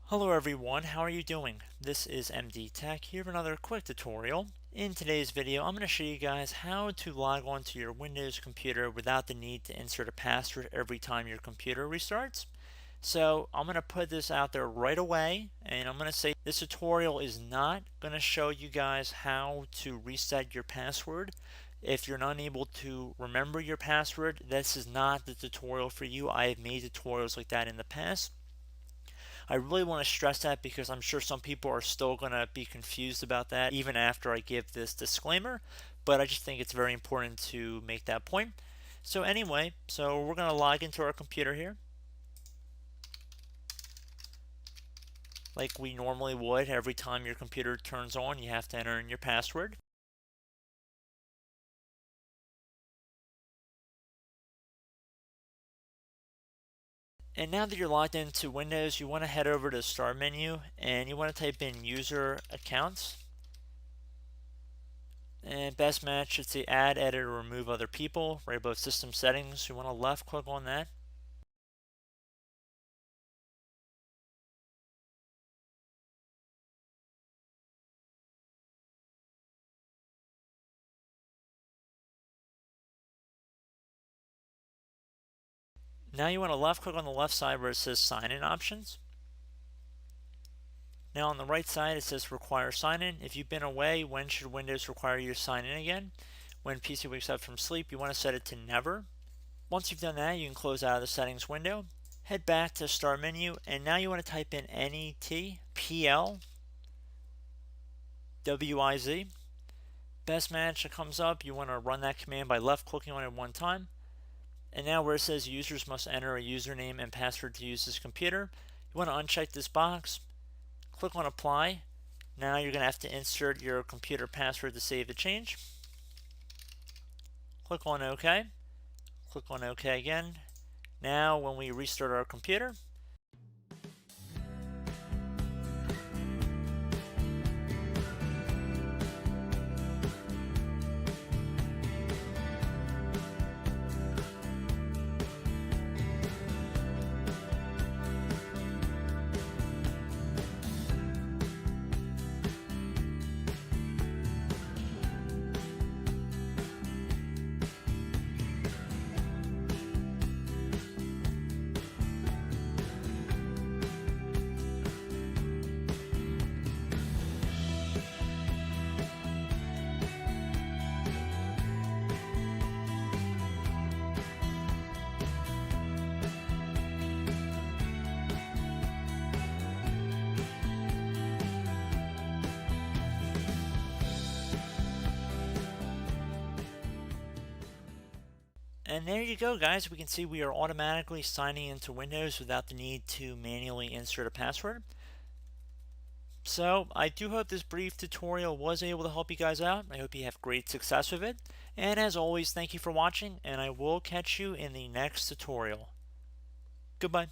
Hello everyone, how are you doing? This is MD Tech here with another quick tutorial. In today's video, I'm going to show you guys how to log on to your Windows computer without the need to insert a password every time your computer restarts. So I'm going to put this out there right away, and I'm going to say this tutorial is not going to show you guys how to reset your password. If you're not able to remember your password, this is not the tutorial for you. I have made tutorials like that in the past. I really want to stress that because I'm sure some people are still going to be confused about that even after I give this disclaimer, but I just think it's very important to make that point. So anyway, we're going to log into our computer here like we normally would. Every time your computer turns on, you have to enter in your password. And now that you're logged into Windows, you want to head over to the Start menu and you want to type in User Accounts. And best match should say Add, Edit, or Remove Other People right above System Settings. You want to left click on that. Now you want to left click on the left side where it says Sign In Options. Now on the right side it says Require Sign In. If you've been away, when should Windows require you to sign in again? When PC wakes up from sleep, you want to set it to Never. Once you've done that, you can close out of the settings window, head back to Start menu, and now you want to type in NETPLWIZ. Best match that comes up, you want to run that command by left clicking on it one time. And now where it says users must enter a username and password to use this computer, you want to uncheck this box, click on apply. Now you're going to have to insert your computer password to save the change. Click on OK. Click on OK again. Now when we restart our computer, and there you go, guys. We can see we are automatically signing into Windows without the need to manually insert a password. So I do hope this brief tutorial was able to help you guys out. I hope you have great success with it. And as always, thank you for watching, and I will catch you in the next tutorial. Goodbye.